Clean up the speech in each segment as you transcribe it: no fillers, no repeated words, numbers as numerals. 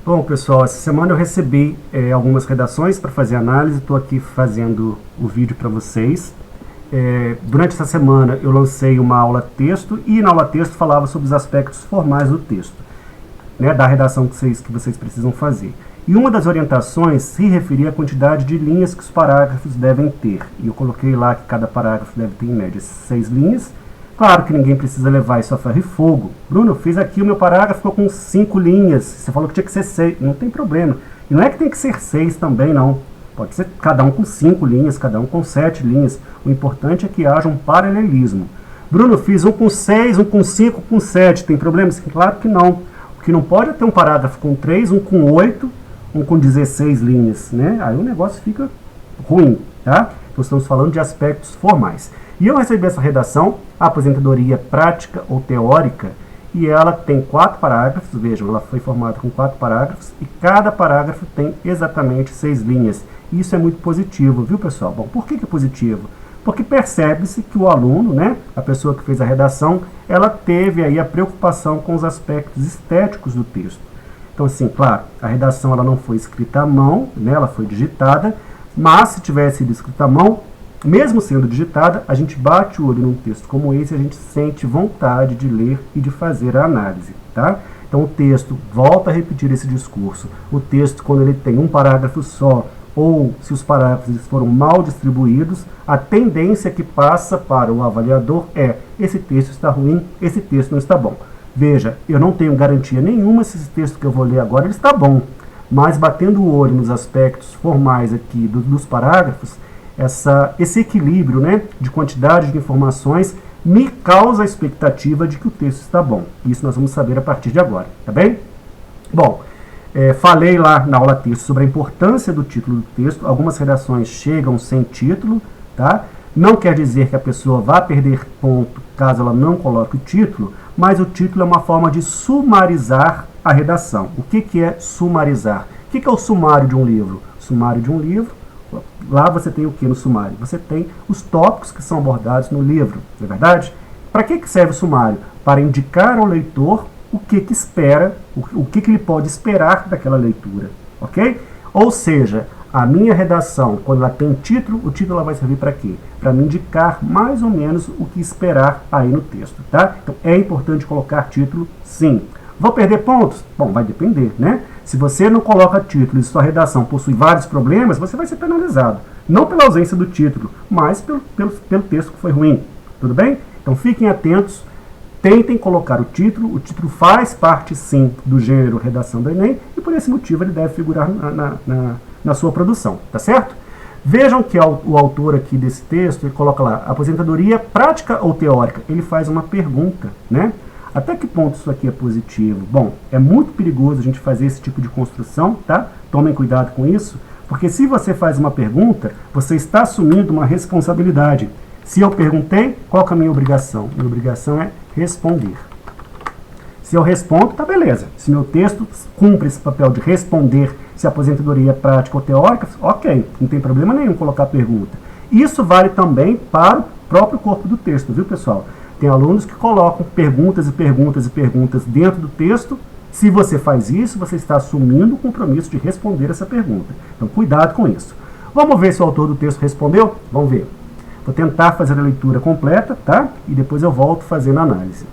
Bom, pessoal, essa semana eu recebi algumas redações para fazer análise, estou aqui fazendo o vídeo para vocês. Durante essa semana eu lancei uma aula texto e na aula texto falava sobre os aspectos formais do texto, né, da redação que vocês precisam fazer. E uma das orientações se referia à quantidade de linhas que os parágrafos devem ter. E eu coloquei lá que cada parágrafo deve ter em média 6 linhas. Claro que ninguém precisa levar isso a ferro e fogo. Bruno, eu fiz aqui o meu parágrafo, ficou com 5 linhas. Você falou que tinha que ser 6. Não tem problema. E não é que tem que ser 6 também, não. Pode ser cada um com 5 linhas, cada um com 7 linhas. O importante é que haja um paralelismo. Bruno, eu fiz um com 6, um com 5, com 7. Tem problema? Claro que não. O que não pode é ter um parágrafo com 3, um com 8, um com 16 linhas, né? Aí o negócio fica ruim, tá? Então estamos falando de aspectos formais. E eu recebi essa redação, a aposentadoria prática ou teórica, e ela tem 4 parágrafos, vejam, ela foi formada com 4 parágrafos, e cada parágrafo tem exatamente 6 linhas. Isso é muito positivo, viu, pessoal? Bom, por que é positivo? Porque percebe-se que o aluno, né, a pessoa que fez a redação, ela teve aí a preocupação com os aspectos estéticos do texto. Então, assim, claro, a redação ela não foi escrita à mão, né, ela foi digitada, mas se tivesse sido escrita à mão, mesmo sendo digitada, a gente bate o olho num texto como esse e a gente sente vontade de ler e de fazer a análise, tá? Então, o texto, volta a repetir esse discurso, o texto, quando ele tem um parágrafo só, ou se os parágrafos foram mal distribuídos, a tendência que passa para o avaliador é: esse texto está ruim, esse texto não está bom. Veja, eu não tenho garantia nenhuma se esse texto que eu vou ler agora ele está bom, mas batendo o olho nos aspectos formais aqui dos parágrafos, esse equilíbrio, né, de quantidade de informações me causa a expectativa de que o texto está bom. Isso nós vamos saber a partir de agora, tá bem? Bom, falei lá na aula texto sobre a importância do título do texto. Algumas redações chegam sem título, tá? Não quer dizer que a pessoa vá perder ponto caso ela não coloque o título, mas o título é uma forma de sumarizar a redação. O que é sumarizar? O que é o sumário de um livro? O sumário de um livro, lá você tem o que no sumário? Você tem os tópicos que são abordados no livro, não é verdade? Para que serve o sumário? Para indicar ao leitor o que espera, o que ele pode esperar daquela leitura, ok? Ou seja, a minha redação, quando ela tem título, o título ela vai servir para quê? Para me indicar mais ou menos o que esperar aí no texto, tá? Então é importante colocar título, sim. Vou perder pontos? Bom, vai depender, né? Se você não coloca título e sua redação possui vários problemas, você vai ser penalizado. Não pela ausência do título, mas pelo texto que foi ruim, tudo bem? Então fiquem atentos. Tentem colocar o título faz parte sim do gênero redação do Enem e por esse motivo ele deve figurar na sua produção, tá certo? Vejam que o autor aqui desse texto, ele coloca lá, aposentadoria prática ou teórica? Ele faz uma pergunta, né? Até que ponto isso aqui é positivo? Bom, é muito perigoso a gente fazer esse tipo de construção, tá? Tomem cuidado com isso, porque se você faz uma pergunta, você está assumindo uma responsabilidade. Se eu perguntei, qual que é a minha obrigação? Minha obrigação é responder. Se eu respondo, tá beleza. Se meu texto cumpre esse papel de responder se a aposentadoria é prática ou teórica, ok, não tem problema nenhum colocar a pergunta. Isso vale também para o próprio corpo do texto, viu, pessoal? Tem alunos que colocam perguntas e perguntas e perguntas dentro do texto. Se você faz isso, você está assumindo o compromisso de responder essa pergunta. Então, cuidado com isso. Vamos ver se o autor do texto respondeu? Vamos ver. Vou tentar fazer a leitura completa, tá? E depois eu volto fazendo a análise.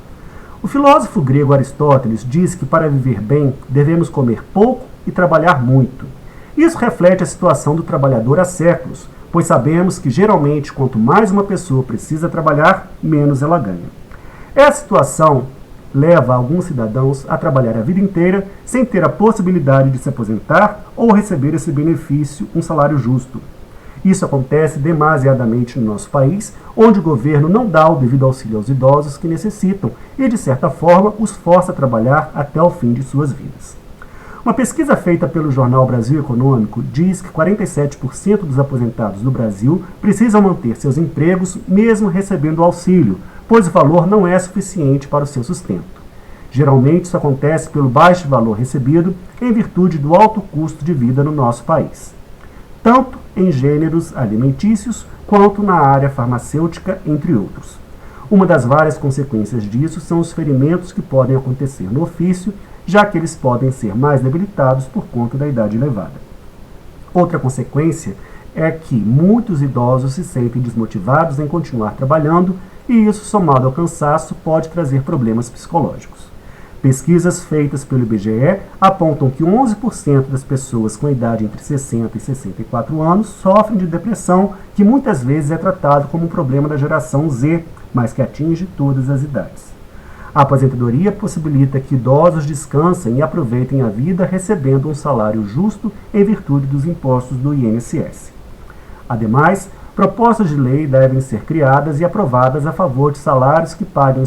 O filósofo grego Aristóteles diz que para viver bem devemos comer pouco e trabalhar muito. Isso reflete a situação do trabalhador há séculos, pois sabemos que geralmente quanto mais uma pessoa precisa trabalhar, menos ela ganha. Essa situação leva alguns cidadãos a trabalhar a vida inteira sem ter a possibilidade de se aposentar ou receber esse benefício, um salário justo. Isso acontece demasiadamente no nosso país, onde o governo não dá o devido auxílio aos idosos que necessitam e, de certa forma, os força a trabalhar até o fim de suas vidas. Uma pesquisa feita pelo jornal Brasil Econômico diz que 47% dos aposentados do Brasil precisam manter seus empregos mesmo recebendo auxílio, pois o valor não é suficiente para o seu sustento. Geralmente isso acontece pelo baixo valor recebido em virtude do alto custo de vida no nosso país, tanto em gêneros alimentícios quanto na área farmacêutica, entre outros. Uma das várias consequências disso são os ferimentos que podem acontecer no ofício já que eles podem ser mais debilitados por conta da idade elevada. Outra consequência é que muitos idosos se sentem desmotivados em continuar trabalhando e isso, somado ao cansaço, pode trazer problemas psicológicos. Pesquisas feitas pelo IBGE apontam que 11% das pessoas com idade entre 60 e 64 anos sofrem de depressão, que muitas vezes é tratado como um problema da geração Z, mas que atinge todas as idades. A aposentadoria possibilita que idosos descansem e aproveitem a vida recebendo um salário justo em virtude dos impostos do INSS. Ademais, propostas de lei devem ser criadas e aprovadas a favor de salários que paguem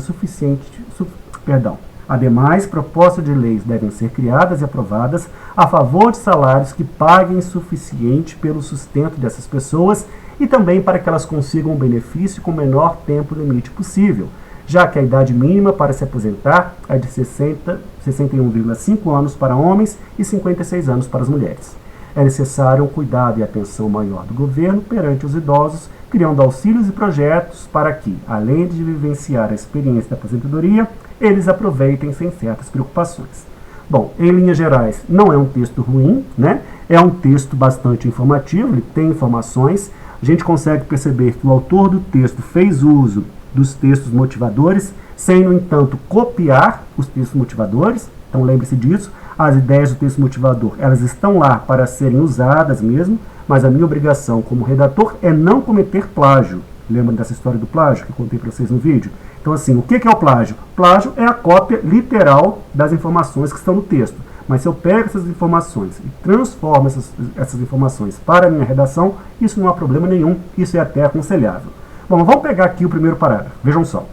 Ademais, propostas de leis devem ser criadas e aprovadas a favor de salários que paguem suficiente pelo sustento dessas pessoas e também para que elas consigam um benefício com o menor tempo limite possível, já que a idade mínima para se aposentar é de 61,5 anos para homens e 56 anos para as mulheres. É necessário um cuidado e atenção maior do governo perante os idosos, criando auxílios e projetos para que, além de vivenciar a experiência da aposentadoria, eles aproveitem sem certas preocupações. Bom, em linhas gerais, não é um texto ruim, né? É um texto bastante informativo, ele tem informações. A gente consegue perceber que o autor do texto fez uso dos textos motivadores, sem, no entanto, copiar os textos motivadores. Então, lembre-se disso. As ideias do texto motivador, elas estão lá para serem usadas mesmo, mas a minha obrigação como redator é não cometer plágio. Lembra dessa história do plágio que eu contei para vocês no vídeo? Então, assim, o que é o plágio? Plágio é a cópia literal das informações que estão no texto. Mas se eu pego essas informações e transformo essas informações para a minha redação, isso não há problema nenhum, isso é até aconselhável. Bom, vamos pegar aqui o primeiro parágrafo. Vejam só.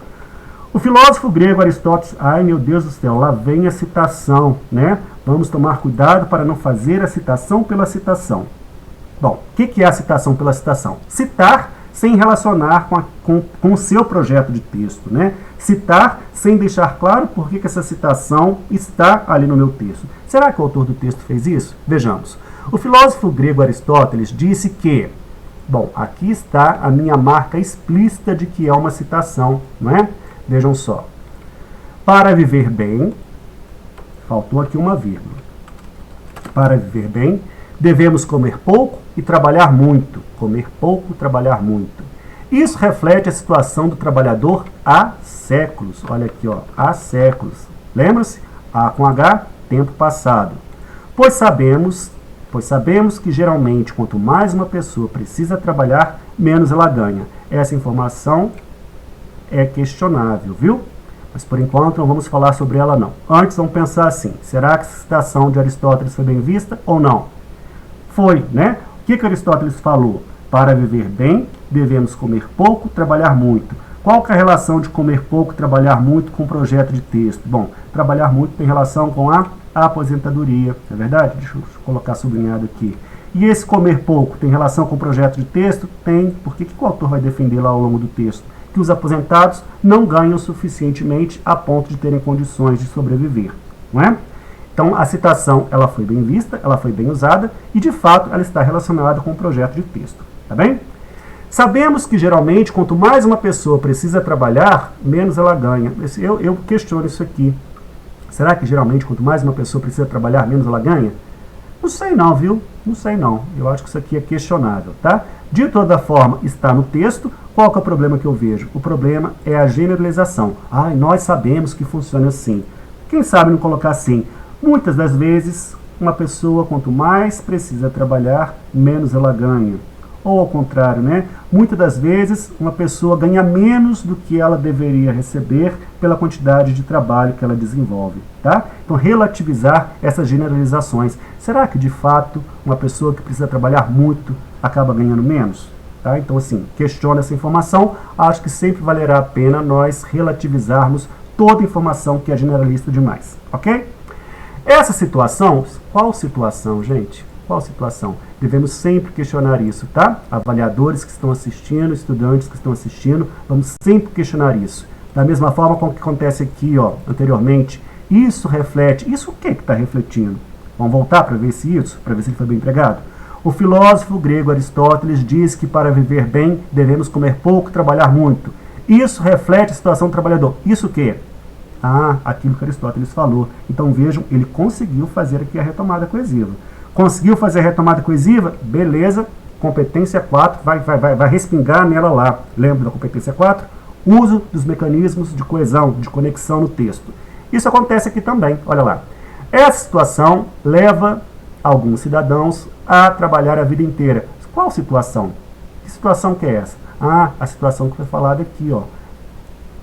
O filósofo grego Aristóteles, ai meu Deus do céu, lá vem a citação, né? Vamos tomar cuidado para não fazer a citação pela citação. Bom, o que é a citação pela citação? Citar sem relacionar com o seu projeto de texto, né? Citar sem deixar claro por que essa citação está ali no meu texto. Será que o autor do texto fez isso? Vejamos. O filósofo grego Aristóteles disse que, bom, aqui está a minha marca explícita de que é uma citação, não é? Vejam só. Para viver bem, faltou aqui uma vírgula. Para viver bem, devemos comer pouco e trabalhar muito. Comer pouco, trabalhar muito. Isso reflete a situação do trabalhador há séculos. Olha aqui, ó, há séculos. Lembra-se? A com H, tempo passado. Pois sabemos que geralmente quanto mais uma pessoa precisa trabalhar, menos ela ganha. Essa informação é questionável, viu? Mas por enquanto não vamos falar sobre ela não. Antes vamos pensar assim, será que essa citação de Aristóteles foi bem vista ou não? Foi, né? O que Aristóteles falou? Para viver bem, devemos comer pouco, trabalhar muito. Qual que é a relação de comer pouco e trabalhar muito com o projeto de texto? Bom, trabalhar muito tem relação com a aposentadoria, não é verdade? Deixa eu colocar sublinhado aqui. E esse comer pouco tem relação com o projeto de texto? Tem. Por que o autor vai defender lá ao longo do texto? Que os aposentados não ganham suficientemente a ponto de terem condições de sobreviver, não é? Então, a citação ela foi bem vista, ela foi bem usada e, de fato, ela está relacionada com o projeto de texto, tá bem? Sabemos que, geralmente, quanto mais uma pessoa precisa trabalhar, menos ela ganha. Eu questiono isso aqui. Será que, geralmente, quanto mais uma pessoa precisa trabalhar, menos ela ganha? Não sei não, viu? Não sei não. Eu acho que isso aqui é questionável, tá? De toda forma, está no texto. Qual que é o problema que eu vejo? O problema é a generalização. Nós sabemos que funciona assim. Quem sabe não colocar assim? Muitas das vezes, uma pessoa, quanto mais precisa trabalhar, menos ela ganha. Ou ao contrário, né? Muitas das vezes, uma pessoa ganha menos do que ela deveria receber pela quantidade de trabalho que ela desenvolve, tá? Então, relativizar essas generalizações. Será que, de fato, uma pessoa que precisa trabalhar muito acaba ganhando menos? Tá? Então, assim, questiona essa informação. Acho que sempre valerá a pena nós relativizarmos toda informação que é generalista demais, ok? Essa situação, qual situação, gente? Qual situação? Devemos sempre questionar isso, tá? Avaliadores que estão assistindo, estudantes que estão assistindo, vamos sempre questionar isso. Da mesma forma como que acontece aqui, ó, anteriormente, isso reflete, isso o que está refletindo? Vamos voltar para ver se ele foi bem empregado? O filósofo grego Aristóteles diz que para viver bem devemos comer pouco e trabalhar muito. Isso reflete a situação do trabalhador. Isso o quê? aquilo que Aristóteles falou. Então vejam, ele conseguiu fazer aqui a retomada coesiva. Conseguiu fazer a retomada coesiva? Beleza, competência 4, vai respingar nela lá. Lembra da competência 4? Uso dos mecanismos de coesão, de conexão no texto. Isso acontece aqui também, olha lá. Essa situação leva alguns cidadãos a trabalhar a vida inteira. Qual situação? Que situação que é essa? A situação que foi falada aqui, ó.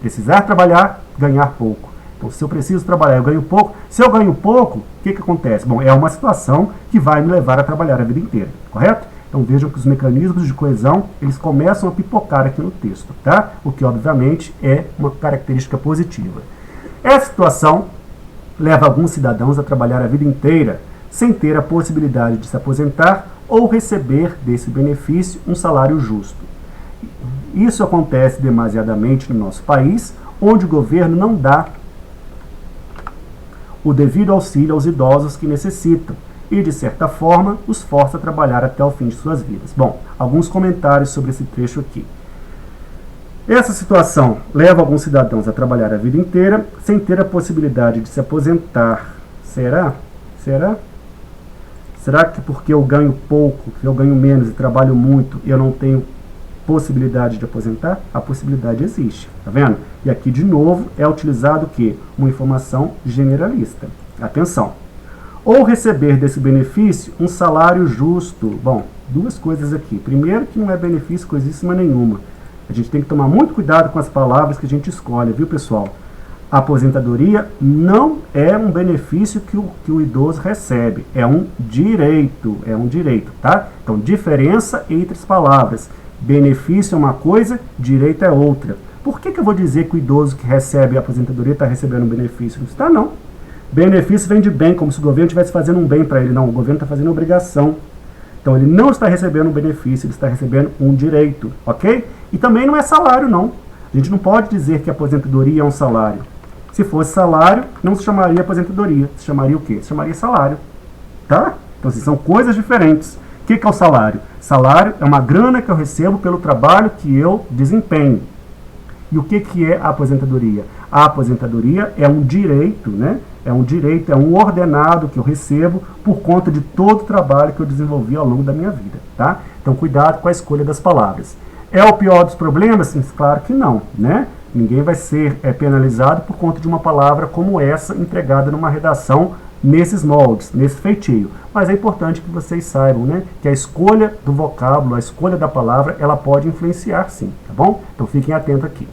Precisar trabalhar, ganhar pouco. Então, se eu preciso trabalhar, eu ganho pouco. Se eu ganho pouco, o que acontece? Bom, é uma situação que vai me levar a trabalhar a vida inteira, correto? Então, vejam que os mecanismos de coesão, eles começam a pipocar aqui no texto, tá? O que, obviamente, é uma característica positiva. Essa situação leva alguns cidadãos a trabalhar a vida inteira sem ter a possibilidade de se aposentar ou receber desse benefício um salário justo. Isso acontece demasiadamente no nosso país, onde o governo não dá o devido auxílio aos idosos que necessitam e, de certa forma, os força a trabalhar até o fim de suas vidas. Bom, alguns comentários sobre esse trecho aqui. Essa situação leva alguns cidadãos a trabalhar a vida inteira sem ter a possibilidade de se aposentar. Será? Será que porque eu ganho pouco, que eu ganho menos e trabalho muito, eu não tenho possibilidade de aposentar? A possibilidade existe, tá vendo? E aqui, de novo, é utilizado o quê? Uma informação generalista. Atenção! Ou receber desse benefício um salário justo. Bom, duas coisas aqui. Primeiro, que não é benefício coisíssima nenhuma. A gente tem que tomar muito cuidado com as palavras que a gente escolhe, viu, pessoal? A aposentadoria não é um benefício que o idoso recebe, é um direito, tá? Então, diferença entre as palavras. Benefício é uma coisa, direito é outra. Por que eu vou dizer que o idoso que recebe a aposentadoria está recebendo um benefício? Não está, não. Benefício vem de bem, como se o governo estivesse fazendo um bem para ele. Não, o governo está fazendo obrigação. Então, ele não está recebendo um benefício, ele está recebendo um direito, ok? E também não é salário, não. A gente não pode dizer que a aposentadoria é um salário. Se fosse salário, não se chamaria aposentadoria. Se chamaria o quê? Se chamaria salário, tá? Então, assim, são coisas diferentes. O que é o salário? Salário é uma grana que eu recebo pelo trabalho que eu desempenho. E o que é a aposentadoria? A aposentadoria é um direito, né? É um direito, é um ordenado que eu recebo por conta de todo o trabalho que eu desenvolvi ao longo da minha vida, tá? Então, cuidado com a escolha das palavras. É o pior dos problemas? Sim, claro que não, né? Ninguém vai ser penalizado por conta de uma palavra como essa empregada numa redação nesses moldes, nesse feitio. Mas é importante que vocês saibam, né, que a escolha do vocábulo, a escolha da palavra, ela pode influenciar sim, tá bom? Então fiquem atentos aqui.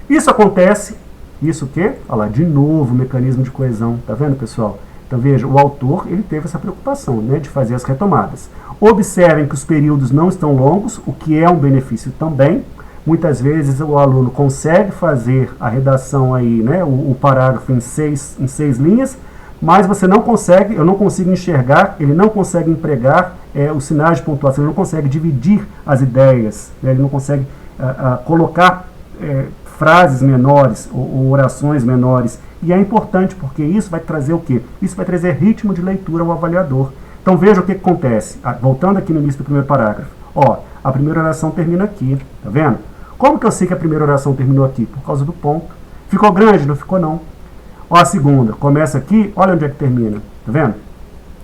Isso acontece, isso o quê? Olha lá, de novo, mecanismo de coesão, tá vendo, pessoal? Então veja, o autor, ele teve essa preocupação, né, de fazer as retomadas. Observem que os períodos não estão longos, o que é um benefício também. Muitas vezes o aluno consegue fazer a redação aí, né, o parágrafo em seis linhas, mas você não consegue, eu não consigo enxergar, ele não consegue empregar os sinais de pontuação, ele não consegue dividir as ideias, né, ele não consegue colocar frases menores ou orações menores. E é importante porque isso vai trazer o quê? Isso vai trazer ritmo de leitura ao avaliador. Então veja o que acontece. Voltando aqui no início do primeiro parágrafo. Ó, a primeira oração termina aqui, tá vendo? Como que eu sei que a primeira oração terminou aqui? Por causa do ponto. Ficou grande? Não ficou, não. Ó, a segunda, começa aqui, olha onde é que termina. Tá vendo?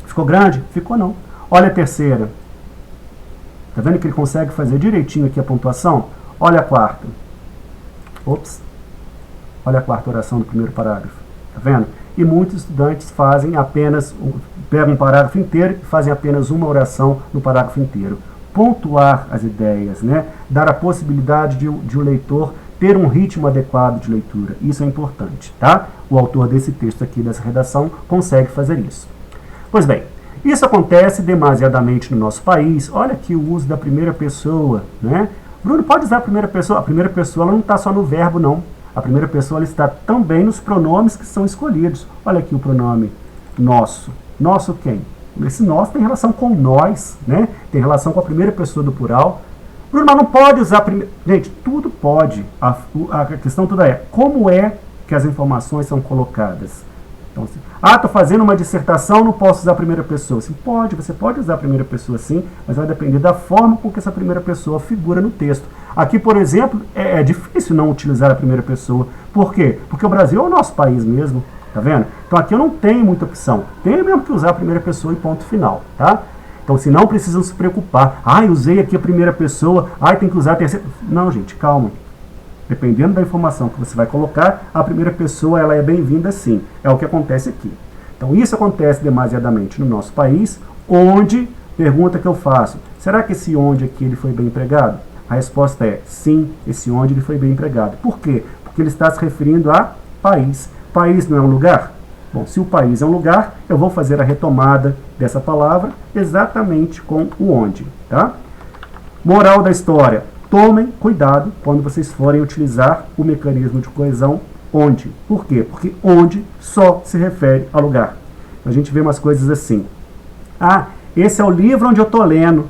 Ficou grande? Ficou, não. Olha a terceira. Tá vendo que ele consegue fazer direitinho aqui a pontuação? Olha a quarta. Ops. Olha a quarta oração do primeiro parágrafo. Tá vendo? E muitos estudantes fazem apenas, pegam um parágrafo inteiro e fazem apenas uma oração no parágrafo inteiro. Pontuar as ideias, né? Dar a possibilidade de o leitor ter um ritmo adequado de leitura. Isso é importante, tá? O autor desse texto aqui, dessa redação, consegue fazer isso. Pois bem, isso acontece demasiadamente no nosso país. Olha aqui o uso da primeira pessoa, né? Bruno, pode usar a primeira pessoa? A primeira pessoa ela não está só no verbo, não. A primeira pessoa ela está também nos pronomes que são escolhidos. Olha aqui o pronome nosso. Nosso quem? Esse nosso tem relação com nós, né? Tem relação com a primeira pessoa do plural. Bruno, mas não pode usar a primeira... Gente, tudo pode. A questão toda é como é que as informações são colocadas. Então, estou fazendo uma dissertação, não posso usar a primeira pessoa. Assim, você pode usar a primeira pessoa sim, mas vai depender da forma com que essa primeira pessoa figura no texto. Aqui, por exemplo, é difícil não utilizar a primeira pessoa. Por quê? Porque o Brasil é o nosso país mesmo, tá vendo? Então aqui eu não tenho muita opção. Tenho mesmo que usar a primeira pessoa e ponto final, tá? Então, se não precisam se preocupar. Usei aqui a primeira pessoa, tem que usar a terceira. Não, gente, calma. Dependendo da informação que você vai colocar, a primeira pessoa ela é bem-vinda sim. É o que acontece aqui. Então, isso acontece demasiadamente no nosso país, onde, pergunta que eu faço, será que esse onde aqui ele foi bem empregado? A resposta é sim, esse onde ele foi bem empregado. Por quê? Porque ele está se referindo a país. País não é um lugar? Bom, se o país é um lugar, eu vou fazer a retomada dessa palavra exatamente com o onde, tá? Moral da história. Tomem cuidado quando vocês forem utilizar o mecanismo de coesão onde. Por quê? Porque onde só se refere a lugar. A gente vê umas coisas assim. Esse é o livro onde eu estou lendo.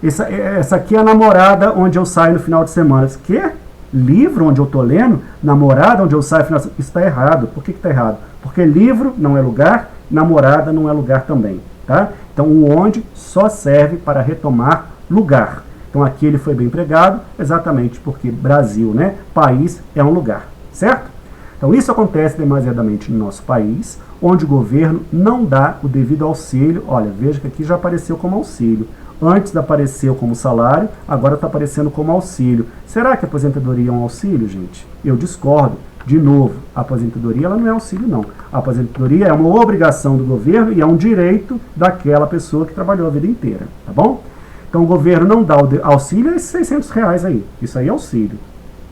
Essa aqui é a namorada onde eu saio no final de semana. Quê? Livro onde eu estou lendo? Namorada onde eu saio no final de semana? Isso está errado. Por que está errado? Porque livro não é lugar, namorada não é lugar também. Tá? Então o onde só serve para retomar lugar. Então aqui ele foi bem empregado, exatamente porque Brasil, né, país é um lugar, certo? Então isso acontece demasiadamente no nosso país, onde o governo não dá o devido auxílio. Olha, veja que aqui já apareceu como auxílio. Antes apareceu como salário, agora está aparecendo como auxílio. Será que a aposentadoria é um auxílio, gente? Eu discordo. De novo, a aposentadoria ela não é auxílio, não. A aposentadoria é uma obrigação do governo e é um direito daquela pessoa que trabalhou a vida inteira, tá bom? Então o governo não dá o auxílio a esses R$600 aí. Isso aí é auxílio.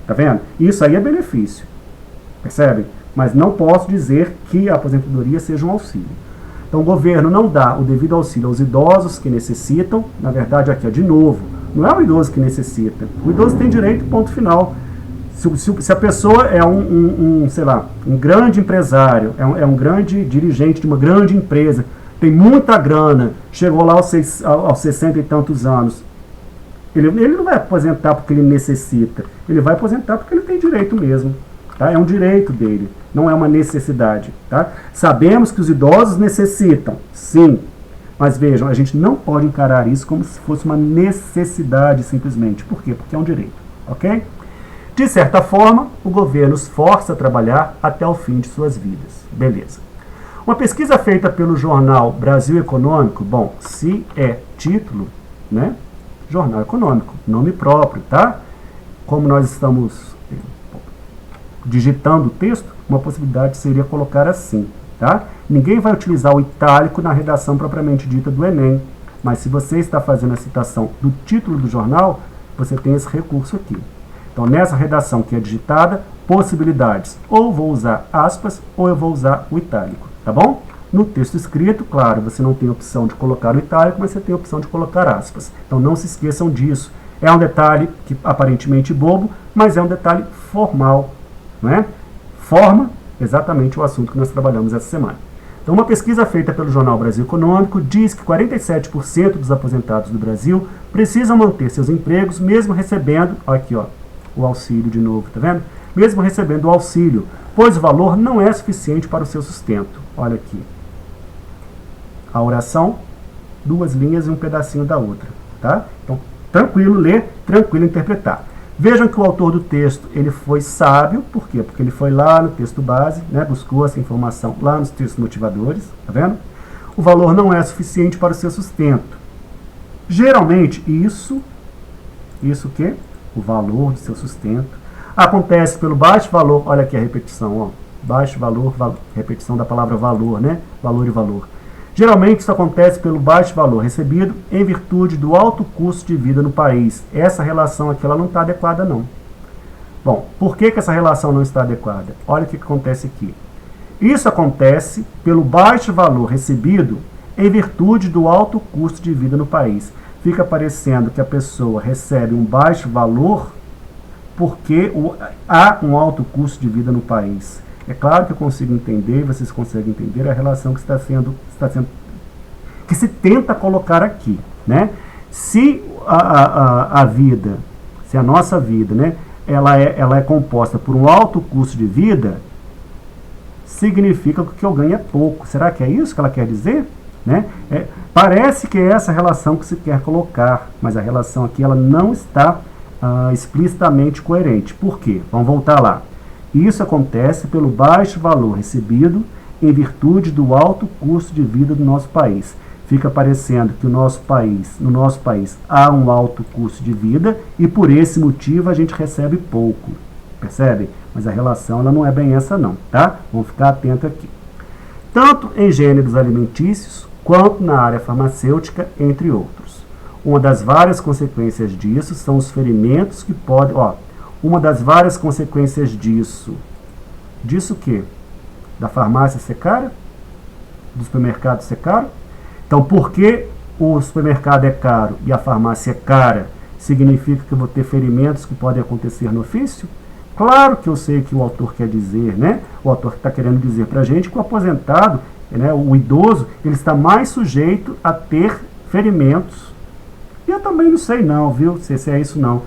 Tá vendo? Isso aí é benefício. Percebem? Mas não posso dizer que a aposentadoria seja um auxílio. Então o governo não dá o devido auxílio aos idosos que necessitam. Na verdade, aqui, de novo, não é o idoso que necessita. O idoso tem direito, ponto final. Se a pessoa é sei lá, um grande empresário, é um grande dirigente de uma grande empresa, tem muita grana, chegou lá aos 60 e tantos anos, ele não vai aposentar porque ele necessita, ele vai aposentar porque ele tem direito mesmo. Tá? É um direito dele, não é uma necessidade. Tá? Sabemos que os idosos necessitam, sim, mas vejam, a gente não pode encarar isso como se fosse uma necessidade simplesmente. Por quê? Porque é um direito. Ok? De certa forma, o governo os força a trabalhar até o fim de suas vidas. Beleza. Uma pesquisa feita pelo jornal Brasil Econômico, bom, se é título, né? Jornal Econômico, nome próprio, tá? Como nós estamos digitando o texto, uma possibilidade seria colocar assim, tá? Ninguém vai utilizar o itálico na redação propriamente dita do Enem, mas se você está fazendo a citação do título do jornal, você tem esse recurso aqui. Então, nessa redação que é digitada, possibilidades. Ou vou usar aspas, ou eu vou usar o itálico, tá bom? No texto escrito, claro, você não tem opção de colocar o itálico, mas você tem a opção de colocar aspas. Então, não se esqueçam disso. É um detalhe que aparentemente bobo, mas é um detalhe formal, não é? Forma exatamente o assunto que nós trabalhamos essa semana. Então, uma pesquisa feita pelo jornal Brasil Econômico diz que 47% dos aposentados do Brasil precisam manter seus empregos, mesmo recebendo, aqui ó, o auxílio de novo, tá vendo? Mesmo recebendo o auxílio, pois o valor não é suficiente para o seu sustento. Olha aqui. A oração, 2 linhas e um pedacinho da outra, tá? Então, tranquilo ler, tranquilo interpretar. Vejam que o autor do texto, ele foi sábio, por quê? Porque ele foi lá no texto base, né, buscou essa informação lá nos textos motivadores, tá vendo? O valor não é suficiente para o seu sustento. Geralmente, isso o quê? O valor do seu sustento acontece pelo baixo valor, olha aqui a repetição, ó, baixo valor, repetição da palavra valor, né? Valor e valor. Geralmente isso acontece pelo baixo valor recebido em virtude do alto custo de vida no país. Essa relação aqui ela não está adequada, não. Bom, por que essa relação não está adequada? Olha o que acontece aqui. Isso acontece pelo baixo valor recebido em virtude do alto custo de vida no país. Fica parecendo que a pessoa recebe um baixo valor porque há um alto custo de vida no país. É claro que eu consigo entender, vocês conseguem entender a relação que que se tenta colocar aqui, né? Se a vida, se a nossa vida, né, ela é composta por um alto custo de vida, significa que o que eu ganho é pouco. Será que é isso que ela quer dizer? Né? Parece que é essa relação que se quer colocar, mas a relação aqui ela não está explicitamente coerente. Por quê? Vamos voltar lá. Isso acontece pelo baixo valor recebido em virtude do alto custo de vida do nosso país. Fica parecendo que no nosso país há um alto custo de vida e por esse motivo a gente recebe pouco. Percebe? Mas a relação ela não é bem essa não, tá? Vamos ficar atento aqui. Tanto em gêneros alimentícios quanto na área farmacêutica, entre outros. Uma das várias consequências disso são os ferimentos que podem... uma das várias consequências disso o quê? Da farmácia ser cara? Do supermercado ser caro? Então, porque o supermercado é caro e a farmácia é cara, significa que eu vou ter ferimentos que podem acontecer no ofício? Claro que eu sei que o autor quer dizer, né? O autor está querendo dizer para a gente que o aposentado, né, o idoso, ele está mais sujeito a ter ferimentos. E eu também não sei não, viu? Se é isso não.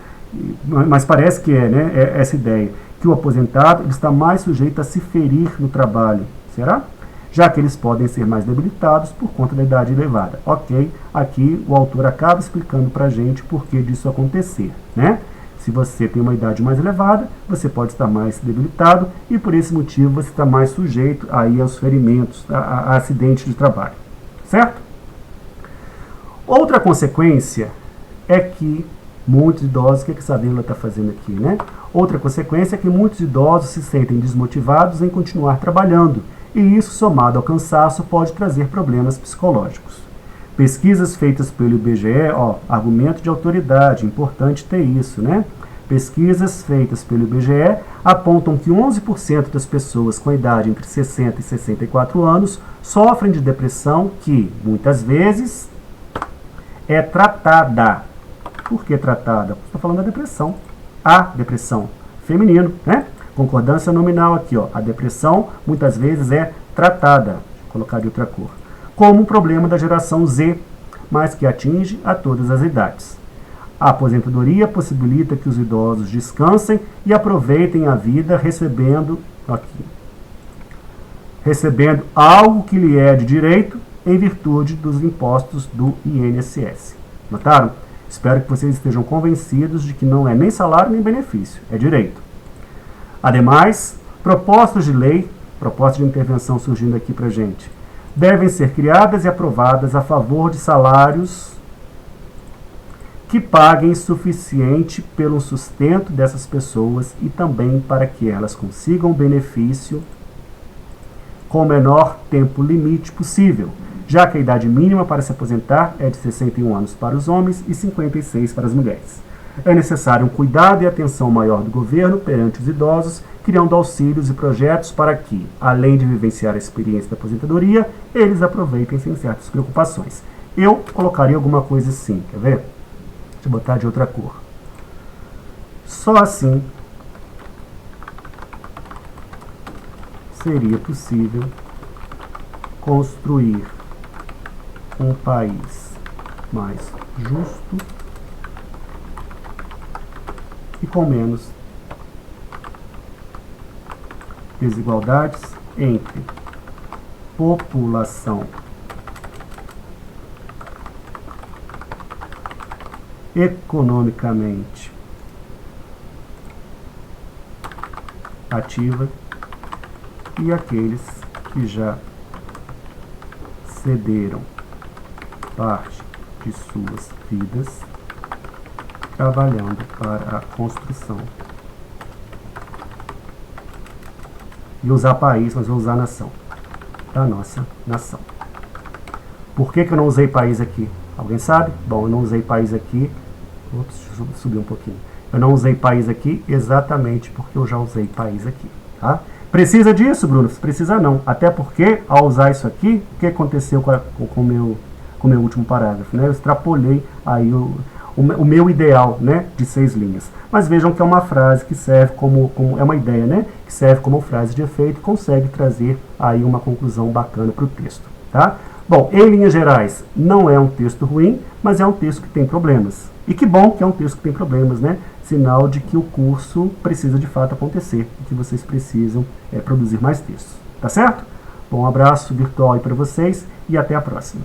Mas parece que né? É essa ideia. Que o aposentado ele está mais sujeito a se ferir no trabalho. Será? Já que eles podem ser mais debilitados por conta da idade elevada. Ok, aqui o autor acaba explicando para a gente por que disso acontecer, né? Se você tem uma idade mais elevada, você pode estar mais debilitado e por esse motivo você está mais sujeito aí aos ferimentos, a acidentes de trabalho, certo? Outra consequência é que muitos idosos, o que essa vírgula está fazendo aqui, né? Outra consequência é que muitos idosos se sentem desmotivados em continuar trabalhando, e isso, somado ao cansaço, pode trazer problemas psicológicos. Pesquisas feitas pelo IBGE, argumento de autoridade, importante ter isso, né? Pesquisas feitas pelo IBGE apontam que 11% das pessoas com idade entre 60 e 64 anos sofrem de depressão que, muitas vezes, é tratada. Por que tratada? Estou falando da depressão. A depressão, feminino, né? Concordância nominal aqui, A depressão, muitas vezes, é tratada, vou colocar de outra cor, como um problema da geração Z, mas que atinge a todas as idades. A aposentadoria possibilita que os idosos descansem e aproveitem a vida recebendo algo que lhe é de direito em virtude dos impostos do INSS. Notaram? Espero que vocês estejam convencidos de que não é nem salário nem benefício, é direito. Ademais, propostas de lei, propostas de intervenção surgindo aqui para a gente, devem ser criadas e aprovadas a favor de salários que paguem suficiente pelo sustento dessas pessoas e também para que elas consigam benefício com o menor tempo limite possível, já que a idade mínima para se aposentar é de 61 anos para os homens e 56 para as mulheres. É necessário um cuidado e atenção maior do governo perante os idosos, criando auxílios e projetos para que, além de vivenciar a experiência da aposentadoria, eles aproveitem sem certas preocupações. Eu colocaria alguma coisa assim, quer ver? Deixa eu botar de outra cor. Só assim seria possível construir um país mais justo e com menos desigualdades entre população economicamente ativa e aqueles que já cederam parte de suas vidas trabalhando para a construção. E usar país, mas vou usar nação. Da nossa nação. Por que eu não usei país aqui? Alguém sabe? Bom, eu não usei país aqui. Ops, deixa eu subir um pouquinho. Eu não usei país aqui exatamente porque eu já usei país aqui. Tá? Precisa disso, Bruno? Precisa não. Até porque, ao usar isso aqui, o que aconteceu com o meu último parágrafo? Né? Eu extrapolei aí o meu ideal, né, de 6 linhas. Mas vejam que é uma frase que serve como é uma ideia, né, que serve como frase de efeito e consegue trazer aí uma conclusão bacana para o texto. Tá? Bom, em linhas gerais, não é um texto ruim, mas é um texto que tem problemas. E que bom que é um texto que tem problemas, né? Sinal de que o curso precisa de fato acontecer e que vocês precisam produzir mais textos. tá certo? Bom, um abraço virtual aí para vocês e até a próxima.